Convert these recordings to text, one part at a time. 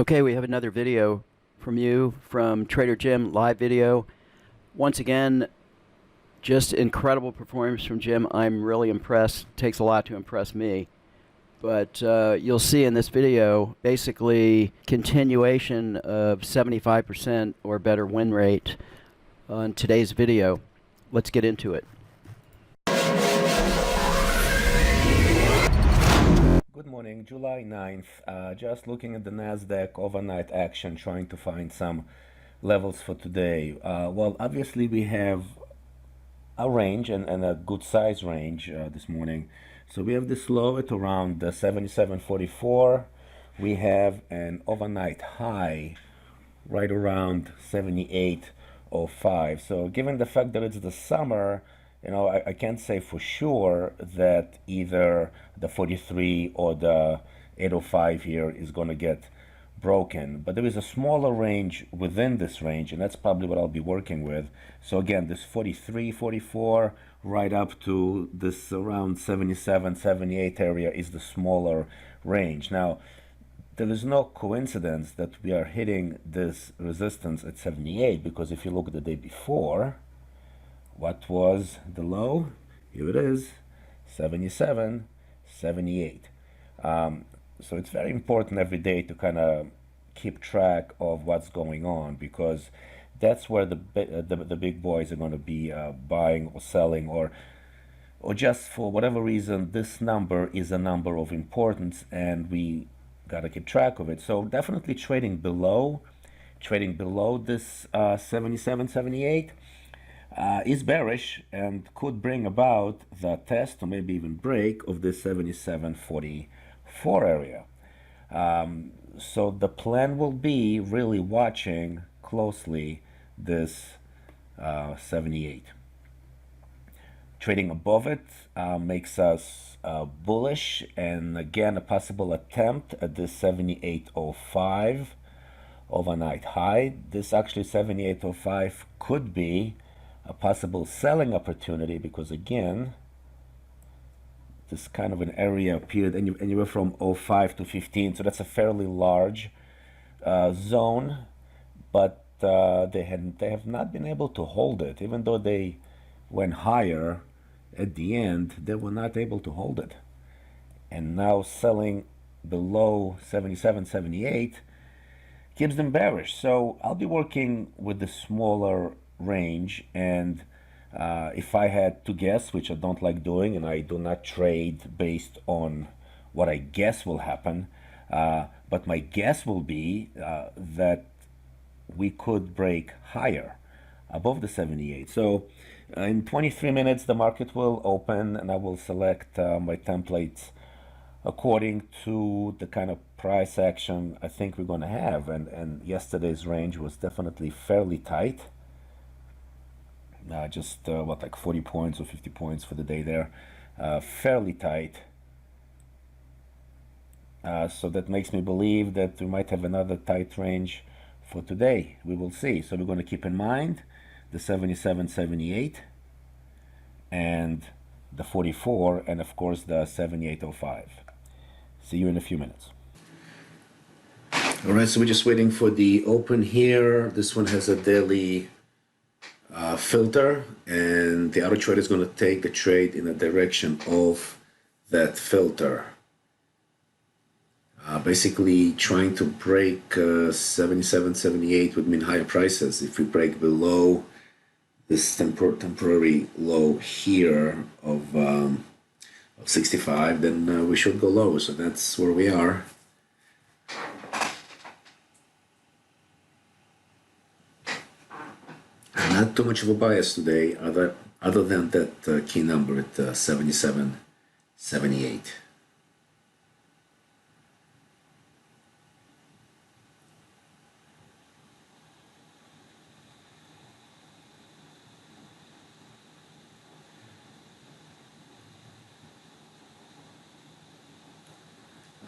Okay, we have another video from you from Trader Jim, live video. Once again, just incredible performance from Jim. I'm really impressed. It takes a lot to impress me. But you'll see in this video, basically, continuation of 75% or better win rate on today's video. Let's get into it. Good morning, July 9th. Just looking at the NASDAQ overnight action, trying to find some levels for today. Well, obviously we have a range and a good size range this morning. So we have this low at around 77.44. We have an overnight high right around 78.05. So given the fact that it's the summer, you know, I can't say for sure that either the 43 or the 805 here is going to get broken. But there is a smaller range within this range, and that's probably what I'll be working with. So again, this 43, 44, right up to this around 77, 78 area is the smaller range. Now, there is no coincidence that we are hitting this resistance at 78, because if you look at the day before, what was the low? Here it is, 77, 78. So it's very important every day to kind of keep track of what's going on, because that's where the big boys are going to be buying or selling, or just for whatever reason, this number is a number of importance and we got to keep track of it. So definitely trading below this 77, 78 is bearish and could bring about the test or maybe even break of this 77.44 area. So the plan will be really watching closely this 78. Trading above it makes us bullish, and again a possible attempt at this 78.05 overnight high. This actually 78.05 could be a possible selling opportunity, because again, this kind of an area appeared anywhere from 05 to 15, so that's a fairly large zone, but they have not been able to hold it. Even though they went higher at the end, they were not able to hold it. And now selling below 77, 78 keeps them bearish. So I'll be working with the smaller range, and if I had to guess, which I don't like doing, and I do not trade based on what I guess will happen, but my guess will be that we could break higher above the 78. So in 23 minutes the market will open, and I will select my templates according to the kind of price action I think we're going to have. And yesterday's range was definitely fairly tight. Just what, like 40 points or 50 points for the day there, fairly tight. So that makes me believe that we might have another tight range for today. We will see. So we're going to keep in mind the 77, 78 and the 44, and of course the 78.05. See you in a few minutes. All right, so we're just waiting for the open here. This one has a daily filter, and the Autotrader is going to take the trade in the direction of that filter. Basically trying to break 77, 78 would mean higher prices. If we break below this temporary low here of 65, then we should go low. So that's where we are. Not too much of a bias today, other than that key number at 77, 78.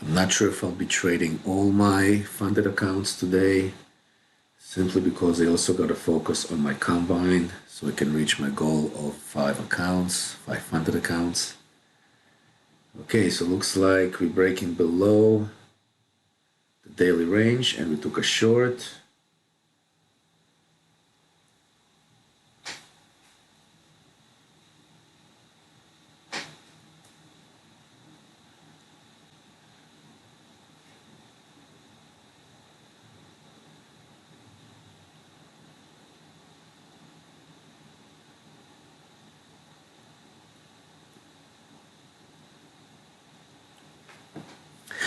I'm not sure if I'll be trading all my funded accounts today, simply because I also got to focus on my combine so I can reach my goal of 5 accounts, 500 accounts. Okay, so looks like we're breaking below the daily range and we took a short.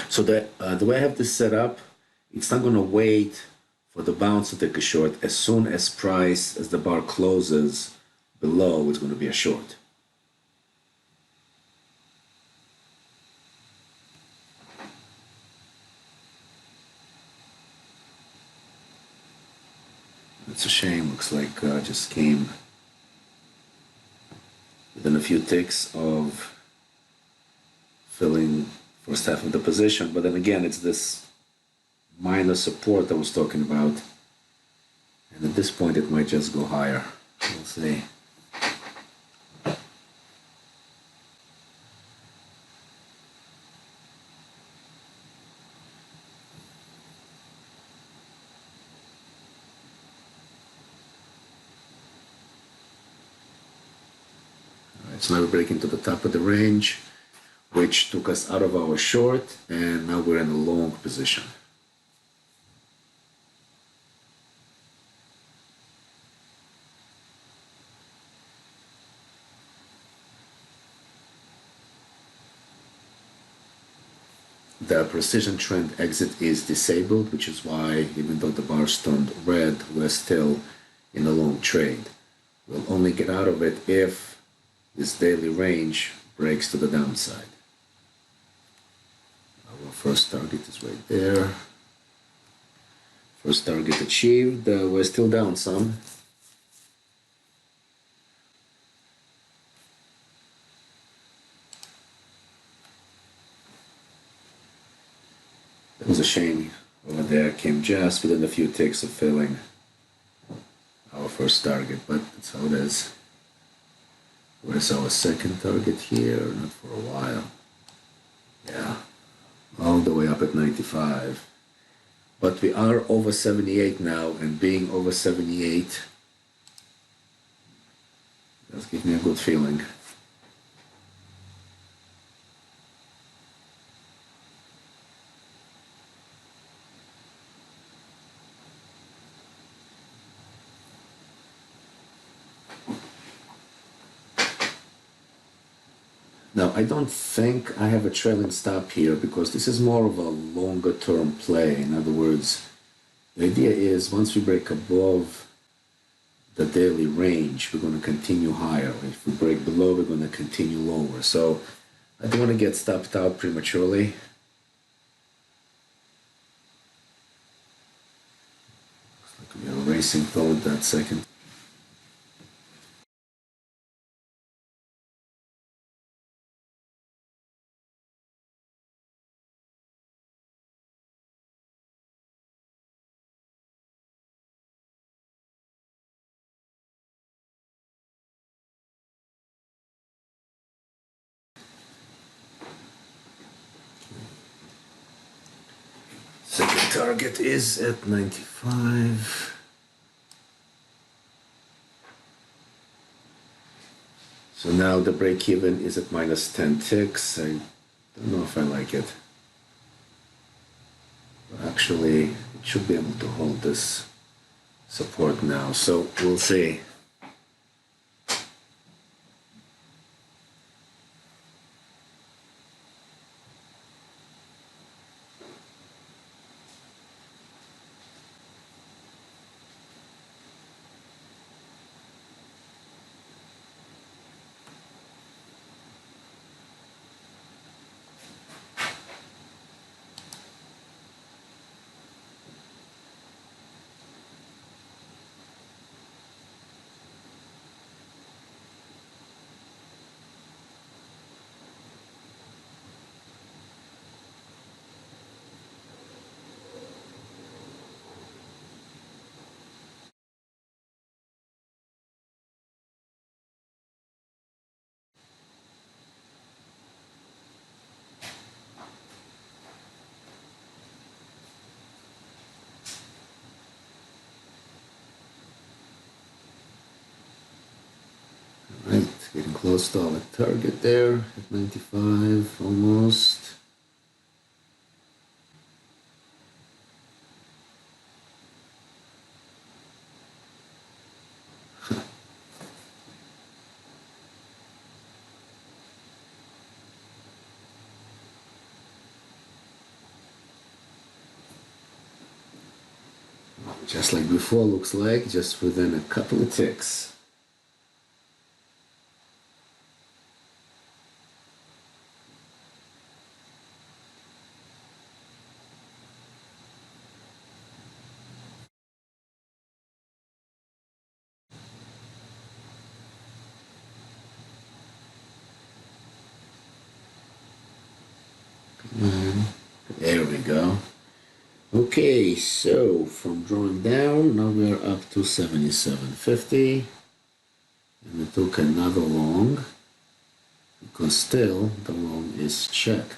So the way I have this set up, it's not going to wait for the bounce to take a short. As soon as the bar closes below, it's going to be a short. It's a shame. Looks like just came within a few ticks of filling first half of the position. But then again, it's this minor support I was talking about. And at this point, it might just go higher. We'll see. So now we're breaking to the top of the range, which took us out of our short, and now we're in a long position. The precision trend exit is disabled, which is why even though the bar turned red, we're still in a long trade. We'll only get out of it if this daily range breaks to the downside. Our first target is right there. First target achieved. We're still down some. It was a shame over there. Came just within a few ticks of filling our first target, but that's how it is. Where's our second target here? Not for a while. Yeah, all the way up at 95. But we are over 78 now, and being over 78 does give me a good feeling. Now, I don't think I have a trailing stop here because this is more of a longer term play. In other words, the idea is once we break above the daily range, we're going to continue higher. If we break below, we're going to continue lower. So I don't want to get stopped out prematurely. Looks like we are racing toward that second. Second target is at 95. So now the break even is at minus 10 ticks. I don't know if I like it. But actually, it should be able to hold this support now. So we'll see. Getting close to our target there at 95 almost. Just like before, looks like, just within a couple of ticks. There we go. Okay, so from drawing down, now we are up to 77.50. And we took another long, because still the long is checked.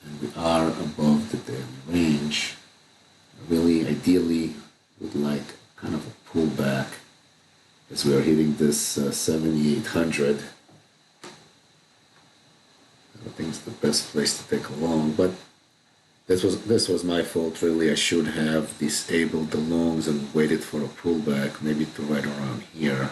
And we are above the daily range. I really, ideally, would like kind of a pullback as we are hitting this 7,800. I think it's the best place to take a long, but this was my fault really. I should have disabled the longs and waited for a pullback, maybe to right around here.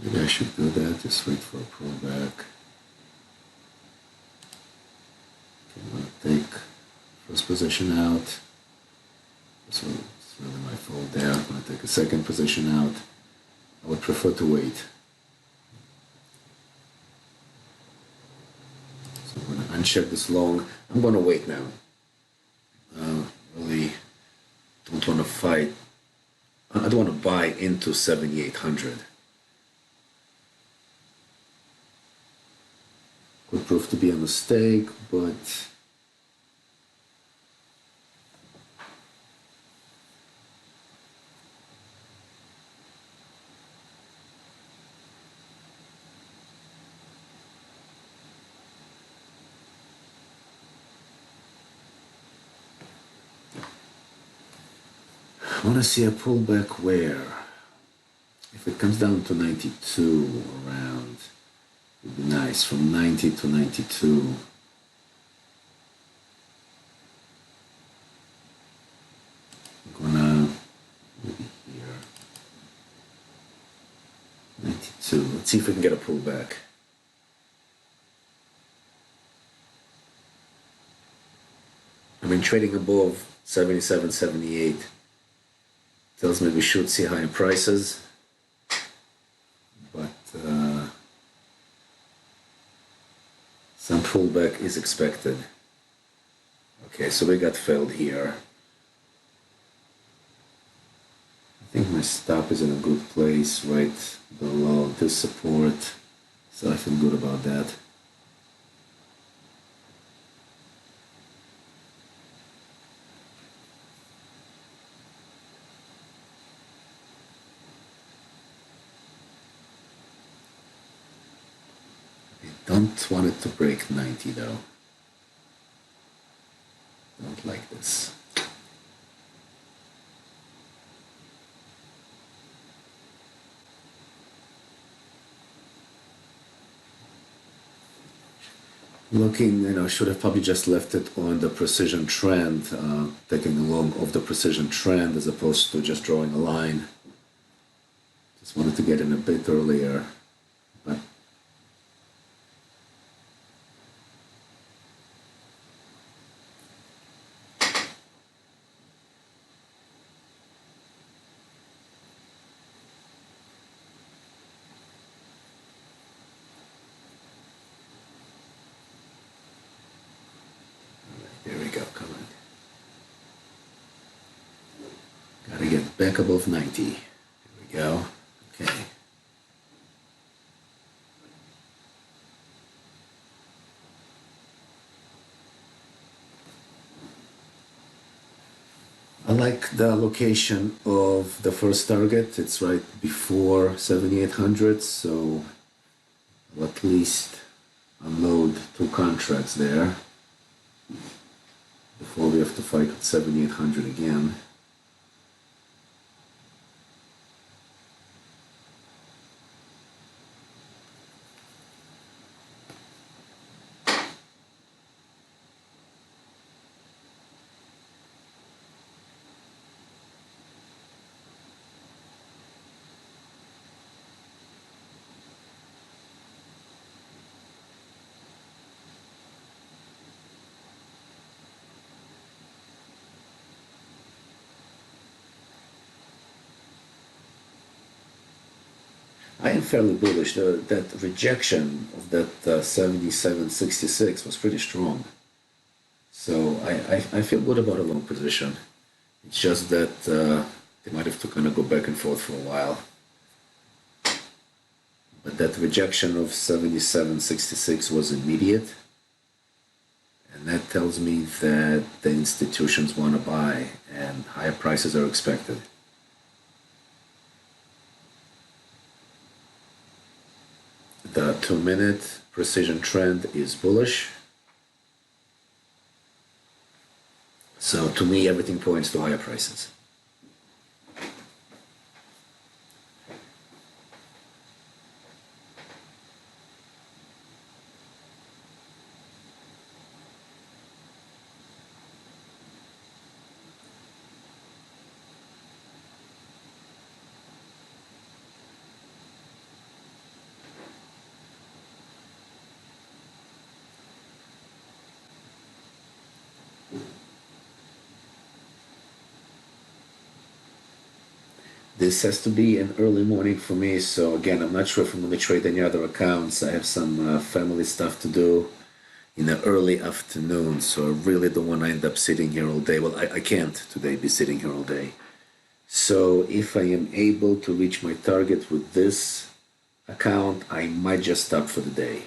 Maybe I should do that, just wait for a pullback. Okay, I'm gonna take first position out. This one is really my fault there. I'm going to take a second position out. I would prefer to wait. So I'm going to uncheck this long. I'm going to wait now. Really don't want to fight. I don't want to buy into 7,800. Could prove to be a mistake, but I want to see a pullback where? If it comes down to 92 around, it would be nice. From 90 to 92. I'm gonna, maybe here. 92. Let's see if we can get a pullback. I've been trading above 77, 78. Tells me we should see higher prices, but some pullback is expected. Okay, so we got failed here. I think my stop is in a good place, right below this support, so I feel good about that. Don't want it to break 90 though. Don't like this. Looking, should have probably just left it on the precision trend, taking along of the precision trend as opposed to just drawing a line. Just wanted to get in a bit earlier, but there we go, come on. Gotta get back above 90. Here we go. Okay. I like the location of the first target. It's right before 7800, so I'll at least unload 2 contracts there before we have to fight with 7,800 again. I am fairly bullish. That rejection of that 77.66 was pretty strong. So I feel good about a long position. It's just that they might have to kind of go back and forth for a while. But that rejection of 77.66 was immediate. And that tells me that the institutions want to buy and higher prices are expected. The 2-minute precision trend is bullish. So to me, everything points to higher prices. This has to be an early morning for me, so again, I'm not sure if I'm going to trade any other accounts. I have some family stuff to do in the early afternoon, so I really don't want to end up sitting here all day. Well, I can't today be sitting here all day. So if I am able to reach my target with this account, I might just stop for the day.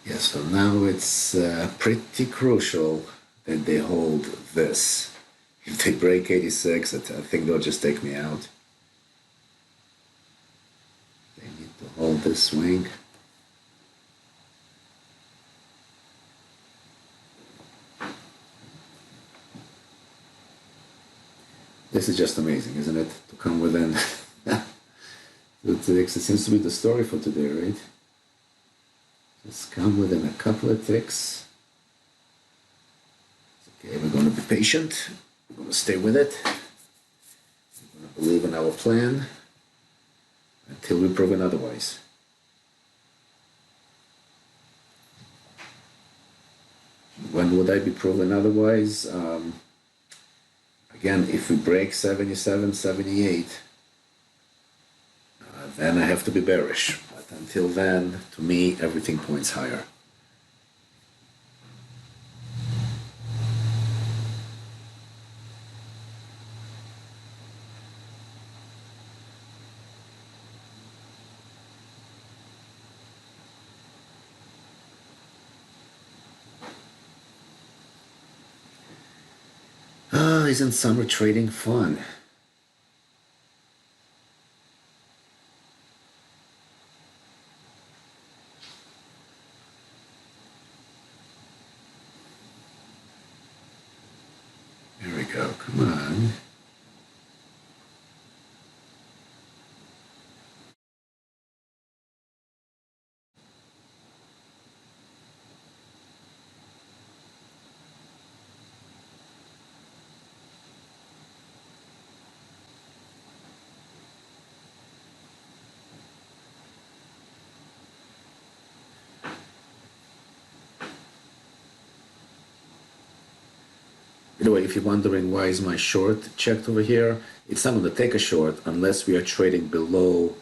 Yeah, so now it's pretty crucial that they hold this. If they break 86, I think they'll just take me out. They need to hold this swing. This is just amazing, isn't it? To come within. It seems to be the story for today, right? Just come within a couple of ticks. Okay, we're going to be patient. We're going to stay with it. We're going to believe in our plan until we're proven otherwise. When would I be proven otherwise? Again, if we break 77, 78, then I have to be bearish. But until then, to me, everything points higher. Isn't summer trading fun? There we go, come on. By the way, if you're wondering why is my short checked over here, it's not going to take a short unless we are trading below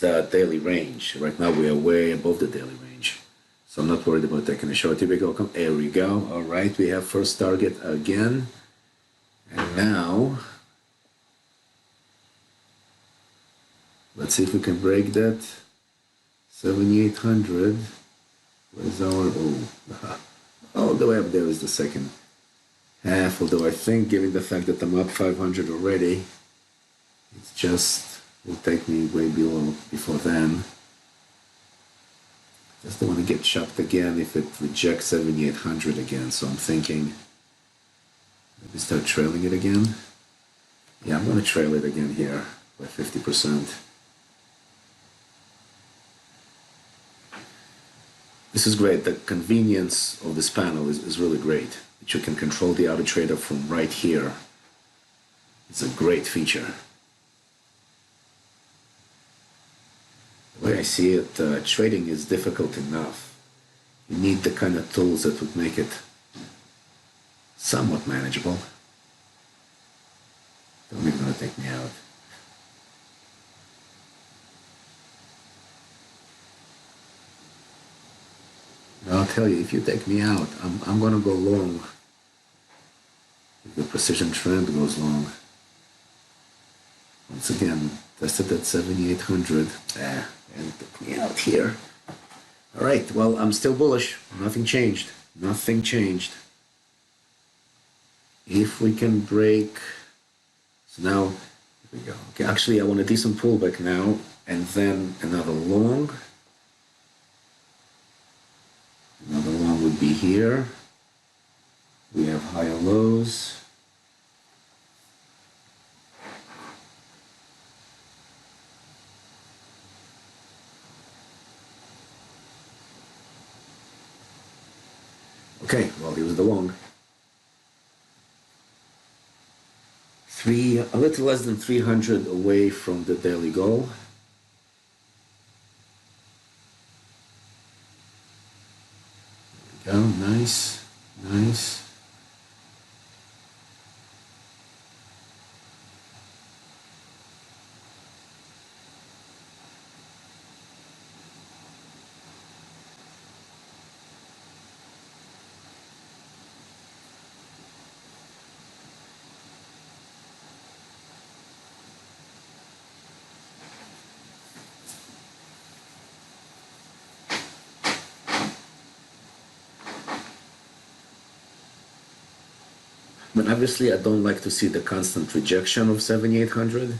the daily range. Right now we are way above the daily range. So I'm not worried about taking a short. Here we go. There we go. All right, we have first target again. And now, let's see if we can break that. 7,800. Where's our, all the way up there is the second half. Although I think, given the fact that I'm up 500 already, it's just, will take me way below before then. Just don't want to get chopped again if it rejects 7,800 again. So I'm thinking, maybe start trailing it again. Yeah, I'm going to trail it again here by 50%. This is great. The convenience of this panel is really great. That you can control the Autotrader from right here. It's a great feature. The way I see it, trading is difficult enough. You need the kind of tools that would make it somewhat manageable. Don't even want to take me out. Now I'll tell you, if you take me out, I'm going to go long. If the precision trend goes long. Once again, tested at 7,800. And took me out here. All right, well, I'm still bullish. Nothing changed. Nothing changed. If we can break, so now, here we go. Okay, actually, I want a decent pullback now, and then another long. Another long would be here. We have higher lows. Okay, well, here's the long. A little less than 300 away from the daily goal. There we go, nice, nice. But obviously, I don't like to see the constant rejection of 7,800,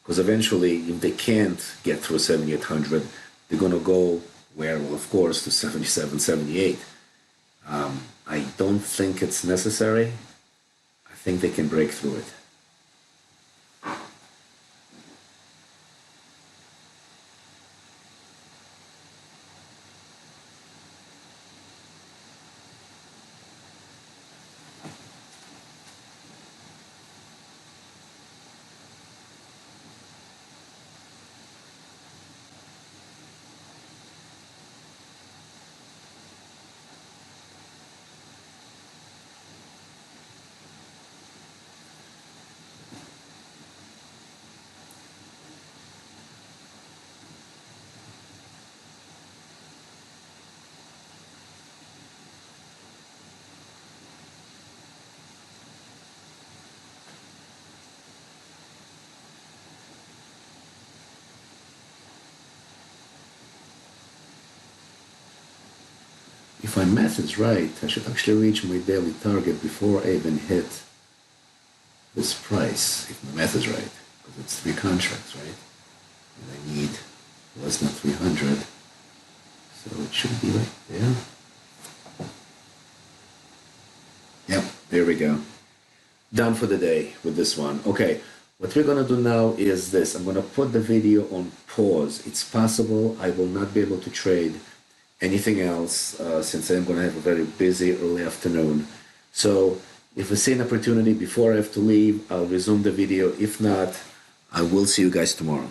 because eventually, if they can't get through 7,800, they're going to go where? Well, of course, to 77, 78. I don't think it's necessary. I think they can break through it. If my math is right, I should actually reach my daily target before I even hit this price, if my math is right, because it's 3 contracts, right? And I need less than 300, so it should be right there. Yep, there we go. Done for the day with this one. Okay, what we're gonna do now is this. I'm gonna put the video on pause. It's possible I will not be able to trade anything else since I'm gonna have a very busy early afternoon. So if I see an opportunity before I have to leave, I'll resume the video. If not, I will see you guys tomorrow.